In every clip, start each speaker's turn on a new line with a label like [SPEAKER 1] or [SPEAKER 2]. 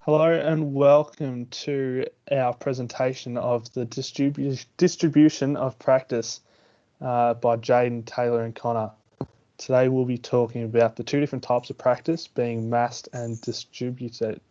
[SPEAKER 1] Hello and welcome to our presentation of the distribution of practice by Jaden, Taylor and Connor. Today we'll be talking about the two different types of practice being massed and distributed.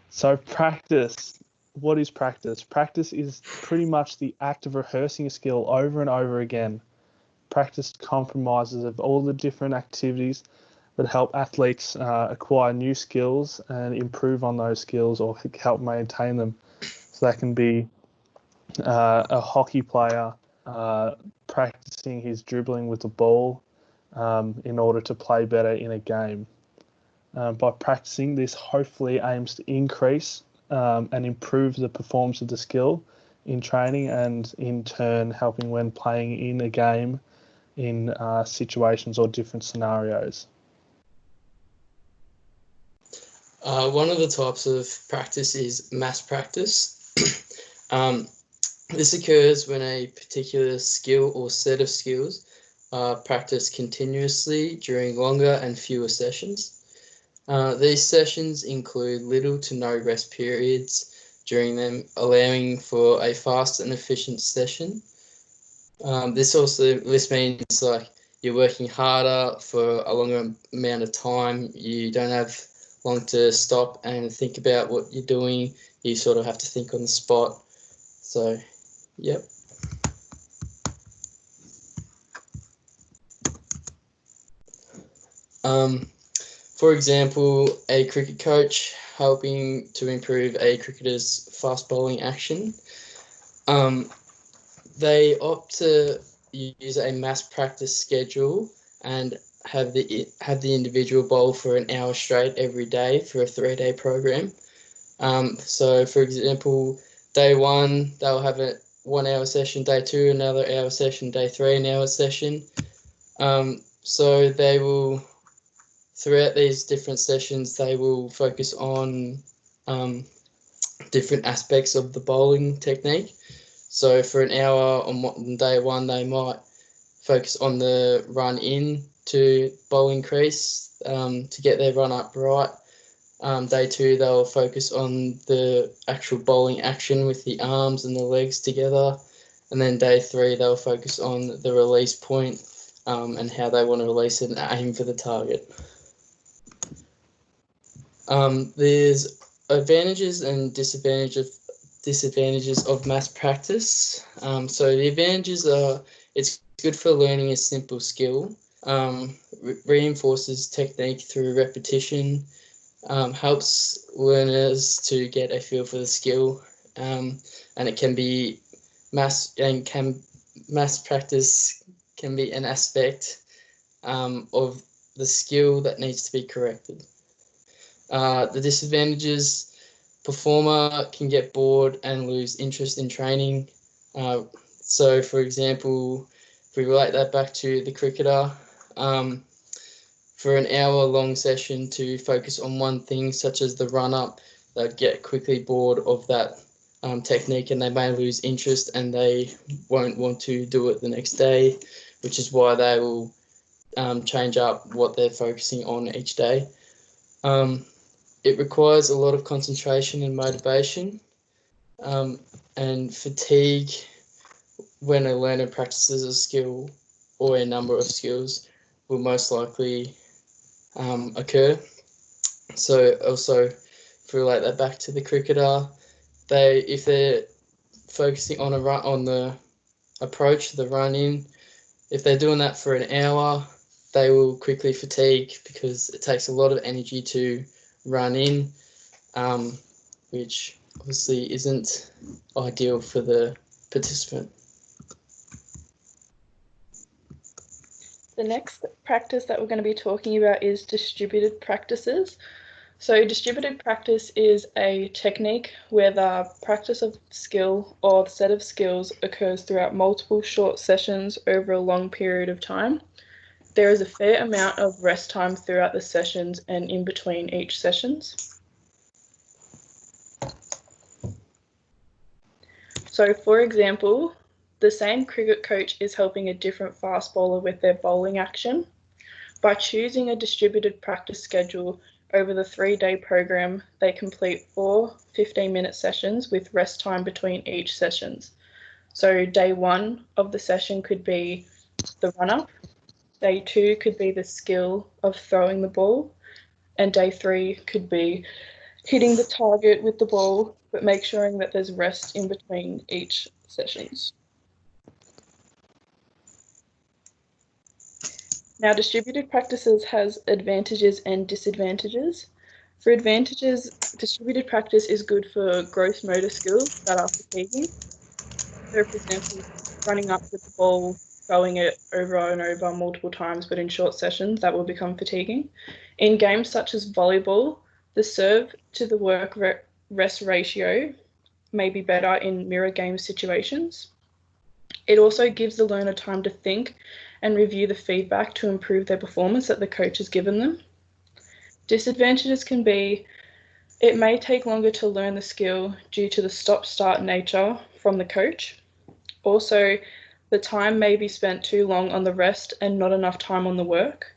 [SPEAKER 1] So practice, what is practice? Practice is pretty much the act of rehearsing a skill over and over again. Practice compromises of all the different activities that help athletes acquire new skills and improve on those skills or help maintain them. So that can be a hockey player practicing his dribbling with the ball in order to play better in a game. By practicing, this hopefully aims to increase and improve the performance of the skill in training and in turn helping when playing in a game in situations or different scenarios.
[SPEAKER 2] One of the types of practice is mass practice. This occurs when a particular skill or set of skills are practiced continuously during longer and fewer sessions. These sessions include little to no rest periods during them, allowing for a fast and efficient session. This means like you're working harder for a longer amount of time. You don't have long to stop and think about what you're doing. You sort of have to think on the spot. So, yep. For example, a cricket coach helping to improve a cricketer's fast bowling action. They opt to use a mass practice schedule and have the individual bowl for an hour straight every day for a 3-day program. So, for example, day 1, they'll have a 1 hour session, day 2, another hour session, day 3, an hour session. So they will, throughout these different sessions, they will focus on different aspects of the bowling technique. So for an hour on day 1, they might focus on the run in to bowling crease to get their run up right. Day 2, they'll focus on the actual bowling action with the arms and the legs together. And then day 3, they'll focus on the release point and how they want to release it and aim for the target. There's advantages and disadvantages of mass practice. So the advantages are it's good for learning a simple skill, reinforces technique through repetition, helps learners to get a feel for the skill, and it can be mass practice can be an aspect of the skill that needs to be corrected. The disadvantages: performer can get bored and lose interest in training. So, for example, if we relate that back to the cricketer, for an hour-long session to focus on one thing, such as the run-up, they'd get quickly bored of that technique and they may lose interest and they won't want to do it the next day, which is why they will change up what they're focusing on each day. It requires a lot of concentration and motivation, and fatigue when a learner practices a skill or a number of skills will most likely occur. So also, if we relate that back to the cricketer, if they're focusing on the approach, the run in, if they're doing that for an hour, they will quickly fatigue because it takes a lot of energy to run in, which obviously isn't ideal for the participant.
[SPEAKER 3] The next practice that we're going to be talking about is distributed practices. So distributed practice is a technique where the practice of skill or the set of skills occurs throughout multiple short sessions over a long period of time. There is a fair amount of rest time throughout the sessions and in between each sessions. So, for example, the same cricket coach is helping a different fast bowler with their bowling action. By choosing a distributed practice schedule over the 3-day program, they complete 4 15-minute sessions with rest time between each sessions. So day 1 of the session could be the run-up, day 2 could be the skill of throwing the ball, and day 3 could be hitting the target with the ball, but make sure that there's rest in between each sessions. Now, distributed practices has advantages and disadvantages. For advantages, distributed practice is good for gross motor skills that are fatiguing. So, for example, running up with the ball, throwing it over and over multiple times, but in short sessions, that will become fatiguing. In games such as volleyball, the serve to the work rest ratio may be better in mirror game situations. It also gives the learner time to think and review the feedback to improve their performance that the coach has given them. Disadvantages can be it may take longer to learn the skill due to the stop-start nature from the coach. Also, the time may be spent too long on the rest and not enough time on the work.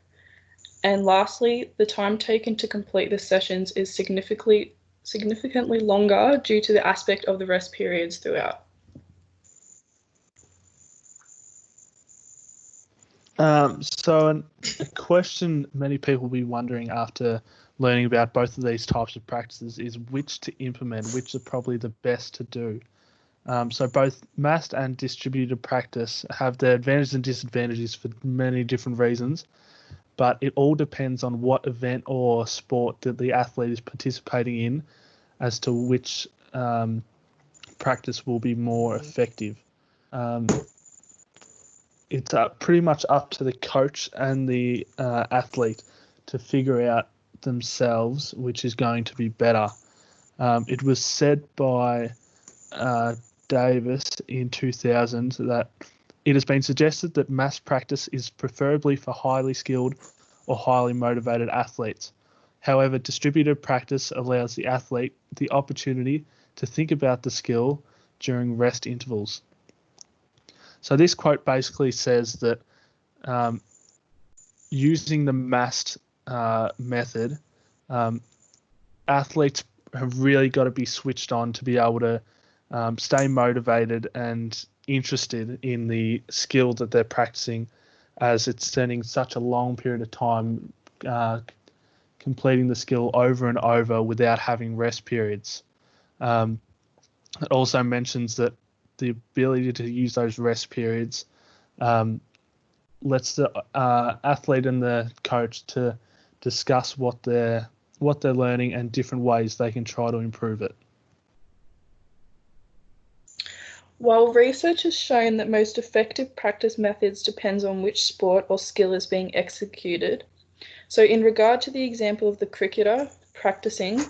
[SPEAKER 3] And lastly, the time taken to complete the sessions is significantly longer due to the aspect of the rest periods throughout.
[SPEAKER 1] So a question many people will be wondering after learning about both of these types of practices is which to implement, which are probably the best to do. So both massed and distributed practice have their advantages and disadvantages for many different reasons, but it all depends on what event or sport that the athlete is participating in as to which practice will be more effective. It's pretty much up to the coach and the athlete to figure out themselves which is going to be better. It was said by Davis in 2000 that it has been suggested that mass practice is preferably for highly skilled or highly motivated athletes. However, distributed practice allows the athlete the opportunity to think about the skill during rest intervals. So this quote basically says that using the massed method, athletes have really got to be switched on to be able to stay motivated and interested in the skill that they're practicing, as it's spending such a long period of time completing the skill over and over without having rest periods. It also mentions that the ability to use those rest periods lets the athlete and the coach to discuss what they're learning and different ways they can try to improve it.
[SPEAKER 3] While research has shown that most effective practice methods depends on which sport or skill is being executed, so in regard to the example of the cricketer practicing,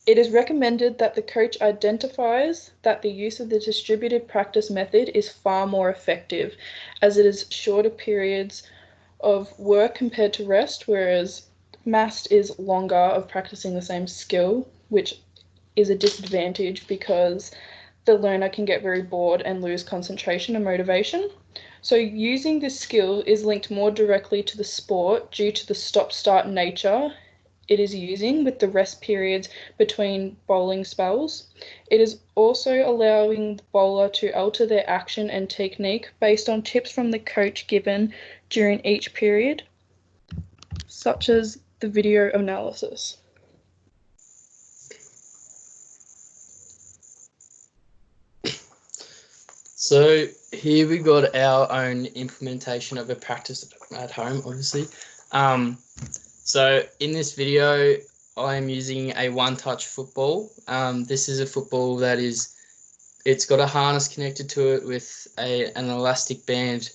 [SPEAKER 3] it is recommended that the coach identifies that the use of the distributed practice method is far more effective, as it is shorter periods of work compared to rest, whereas massed is longer of practicing the same skill, which is a disadvantage because the learner can get very bored and lose concentration and motivation. So using this skill is linked more directly to the sport due to the stop-start nature it is using with the rest periods between bowling spells. It is also allowing the bowler to alter their action and technique based on tips from the coach given during each period, such as the video analysis.
[SPEAKER 2] So here we got our own implementation of a practice at home, obviously. So in this video, I'm using a one-touch football. This is a football that it's got a harness connected to it with an elastic band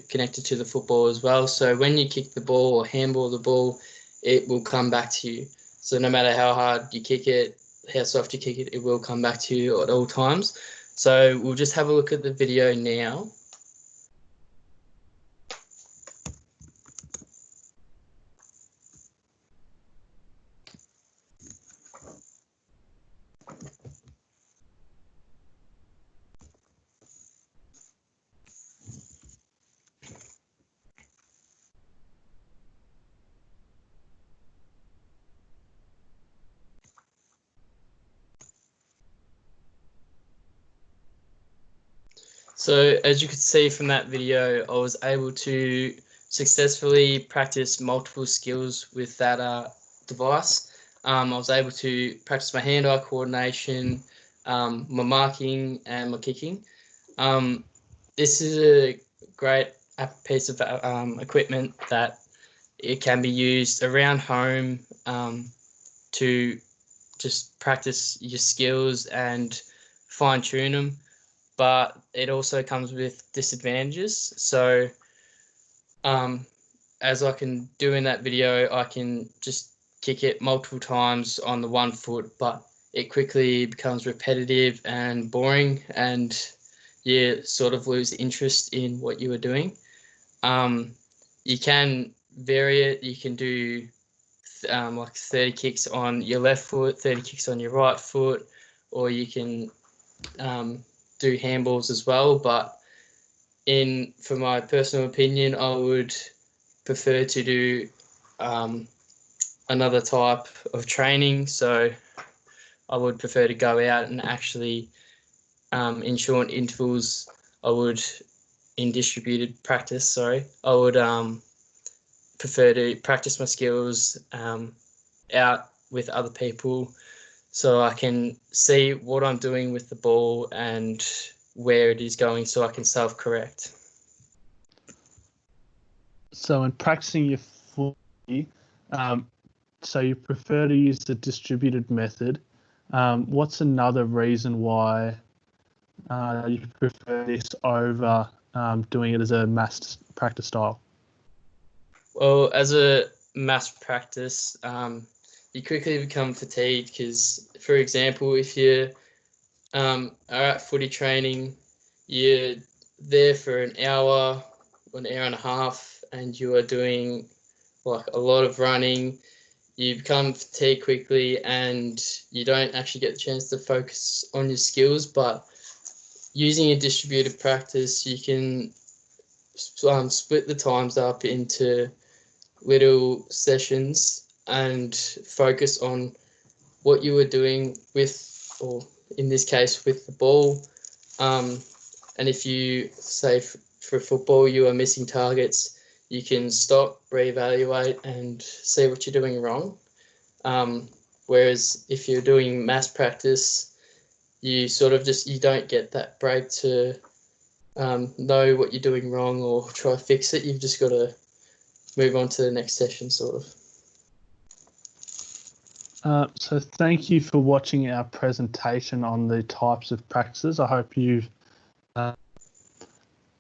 [SPEAKER 2] connected to the football as well. So when you kick the ball or handball the ball, it will come back to you. So no matter how hard you kick it, how soft you kick it, it will come back to you at all times. So we'll just have a look at the video now. So as you could see from that video, I was able to successfully practice multiple skills with that device. I was able to practice my hand-eye coordination, my marking, and my kicking. This is a great piece of equipment that it can be used around home to just practice your skills and fine-tune them. But it also comes with disadvantages. So as I can do in that video, I can just kick it multiple times on the 1 foot, but it quickly becomes repetitive and boring, and you sort of lose interest in what you were doing. You can vary it. You can do like 30 kicks on your left foot, 30 kicks on your right foot, or you can do handballs as well. But for my personal opinion, I would prefer to do another type of training. So I would prefer to go out and actually in short intervals, in distributed practice, I would prefer to practice my skills out with other people so I can see what I'm doing with the ball and where it is going so I can self-correct.
[SPEAKER 1] So in practicing your footy, so you prefer to use the distributed method. What's another reason why you prefer this over doing it as a mass practice style?
[SPEAKER 2] Well, as a mass practice, you quickly become fatigued because, for example, if you are at footy training, you're there for an hour and a half, and you are doing like a lot of running. You become fatigued quickly, and you don't actually get the chance to focus on your skills. But using a distributed practice, you can split the times up into little sessions and focus on what you were doing with, or in this case, with the ball. And if you say for football you are missing targets, you can stop, reevaluate, and see what you're doing wrong. Whereas if you're doing mass practice, you sort of you don't get that break to know what you're doing wrong or try to fix it. You've just got to move on to the next session, sort of.
[SPEAKER 1] So thank you for watching our presentation on the types of practices. I hope you,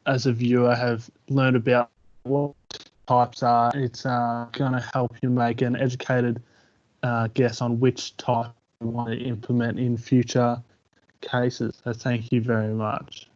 [SPEAKER 1] as a viewer, have learned about what types are. It's going to help you make an educated guess on which type you want to implement in future cases. So thank you very much.